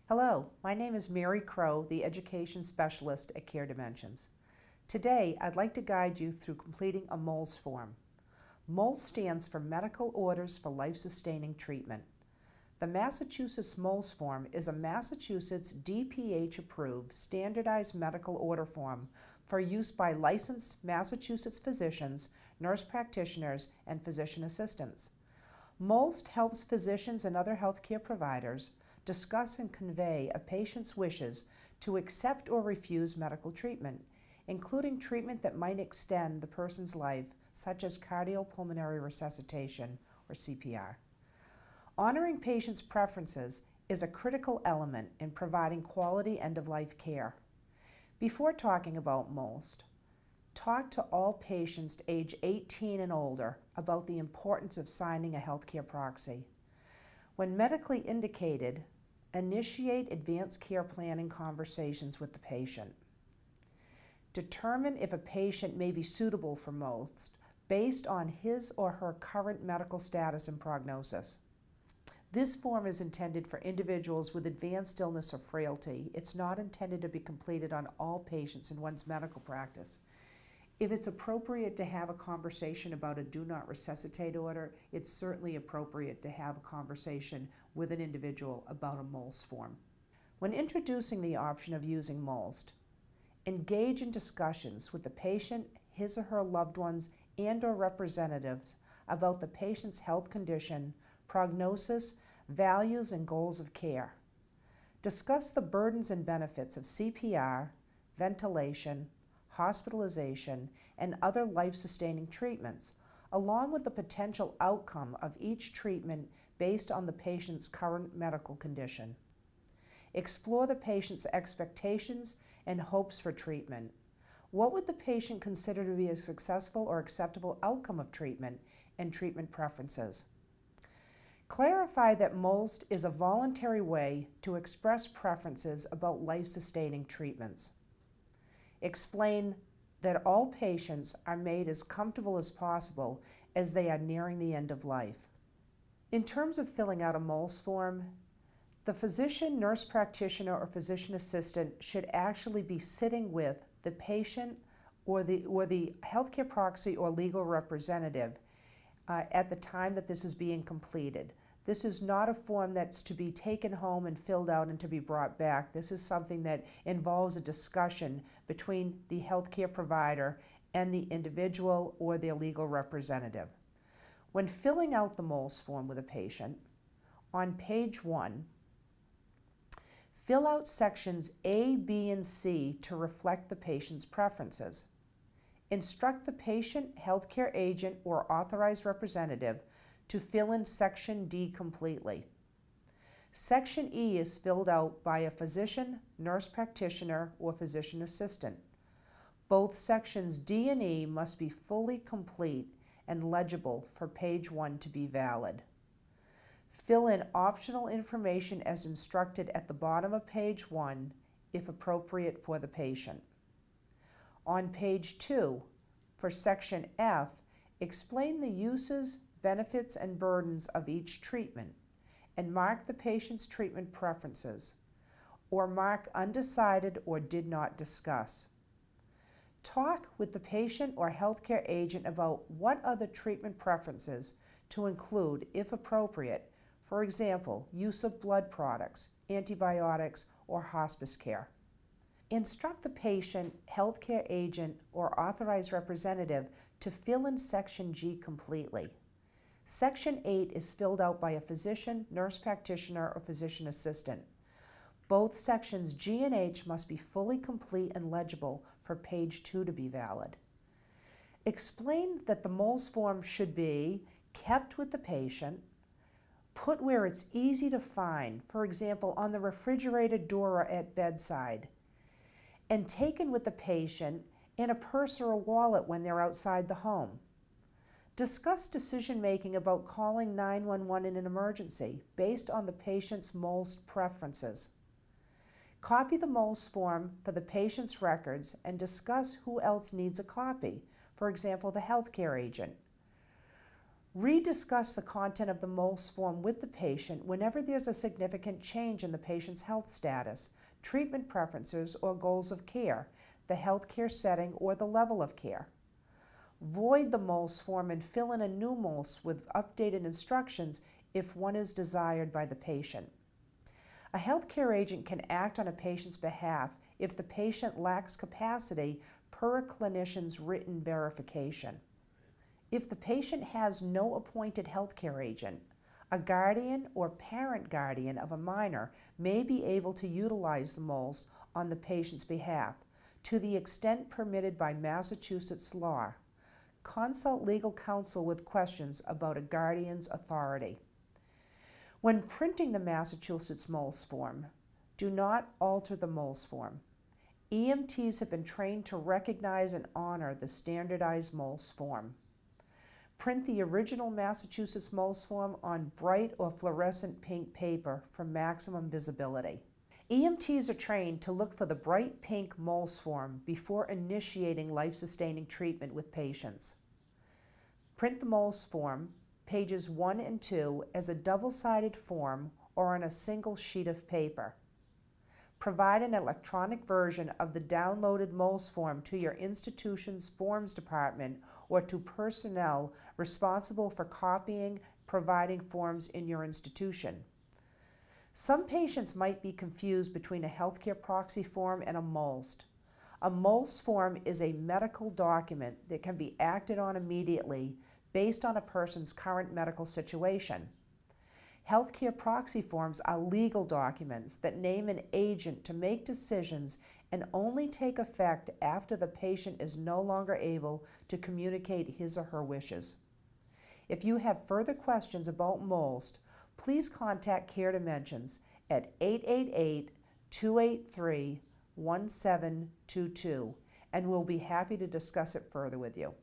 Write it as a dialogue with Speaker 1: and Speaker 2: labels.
Speaker 1: Hello, my name is Mary Crowe, the Education Specialist at Care Dimensions. Today, I'd like to guide you through completing a MOLST form. MOLST stands for Medical Orders for Life-Sustaining Treatment. The Massachusetts MOLST form is a Massachusetts DPH-approved standardized medical order form for use by licensed Massachusetts physicians, nurse practitioners, and physician assistants. MOLST helps physicians and other healthcare providers discuss and convey a patient's wishes to accept or refuse medical treatment, including treatment that might extend the person's life, such as cardiopulmonary resuscitation or CPR. Honoring patients' preferences is a critical element in providing quality end-of-life care. Before talking about MOLST, talk to all patients age 18 and older about the importance of signing a healthcare proxy. When medically indicated, initiate advanced care planning conversations with the patient. Determine if a patient may be suitable for MOLST based on his or her current medical status and prognosis. This form is intended for individuals with advanced illness or frailty. It's not intended to be completed on all patients in one's medical practice. If it's appropriate to have a conversation about a do not resuscitate order, it's certainly appropriate to have a conversation with an individual about a MOLST form. When introducing the option of using MOLST, engage in discussions with the patient, his or her loved ones, and/or representatives about the patient's health condition, prognosis, values, and goals of care. Discuss the burdens and benefits of CPR, ventilation, hospitalization, and other life-sustaining treatments, along with the potential outcome of each treatment based on the patient's current medical condition. Explore the patient's expectations and hopes for treatment. What would the patient consider to be a successful or acceptable outcome of treatment and treatment preferences? Clarify that MOLST is a voluntary way to express preferences about life-sustaining treatments. Explain that all patients are made as comfortable as possible as they are nearing the end of life. In terms of filling out a MOLST form, the physician, nurse practitioner, or physician assistant should actually be sitting with the patient or the healthcare proxy or legal representative at the time that this is being completed. This is not a form that's to be taken home and filled out and to be brought back. This is something that involves a discussion between the healthcare provider and the individual or their legal representative. When filling out the MOLST form with a patient, on page 1, fill out sections A, B, and C to reflect the patient's preferences. Instruct the patient, healthcare agent, or authorized representative to fill in section D completely. Section E is filled out by a physician, nurse practitioner, or physician assistant. Both sections D and E must be fully complete and legible for page 1 to be valid. Fill in optional information as instructed at the bottom of page 1, if appropriate for the patient. On page 2, for section F, explain the uses, benefits, and burdens of each treatment, and mark the patient's treatment preferences, or mark undecided or did not discuss. Talk with the patient or healthcare agent about what other treatment preferences to include, if appropriate, for example, use of blood products, antibiotics, or hospice care. Instruct the patient, healthcare agent, or authorized representative to fill in section G completely. Section 8 is filled out by a physician, nurse practitioner, or physician assistant. Both sections G and H must be fully complete and legible for page 2 to be valid. Explain that the MOLST form should be kept with the patient, put where it's easy to find, for example, on the refrigerator door or at bedside, and taken with the patient in a purse or a wallet when they're outside the home. Discuss decision-making about calling 911 in an emergency based on the patient's MOLST preferences. Copy the MOLST form for the patient's records and discuss who else needs a copy, for example, the healthcare agent. Rediscuss the content of the MOLST form with the patient whenever there's a significant change in the patient's health status, treatment preferences, or goals of care, the healthcare setting, or the level of care. Void the MOLST form and fill in a new MOLST with updated instructions if one is desired by the patient. A healthcare agent can act on a patient's behalf if the patient lacks capacity per a clinician's written verification. If the patient has no appointed healthcare agent, a guardian or parent guardian of a minor may be able to utilize the MOLST on the patient's behalf to the extent permitted by Massachusetts law. Consult legal counsel with questions about a guardian's authority. When printing the Massachusetts MOLST form, do not alter the MOLST form. EMTs have been trained to recognize and honor the standardized MOLST form. Print the original Massachusetts MOLST form on bright or fluorescent pink paper for maximum visibility. EMTs are trained to look for the bright pink MOLST form before initiating life-sustaining treatment with patients. Print the MOLST form, pages 1 and 2, as a double-sided form or on a single sheet of paper. Provide an electronic version of the downloaded MOLST form to your institution's forms department or to personnel responsible for copying, providing forms in your institution. Some patients might be confused between a healthcare proxy form and a MOLST. A MOLST form is a medical document that can be acted on immediately based on a person's current medical situation. Healthcare proxy forms are legal documents that name an agent to make decisions and only take effect after the patient is no longer able to communicate his or her wishes. If you have further questions about MOLST, please contact Care Dimensions at 888-283-1722, and we'll be happy to discuss it further with you.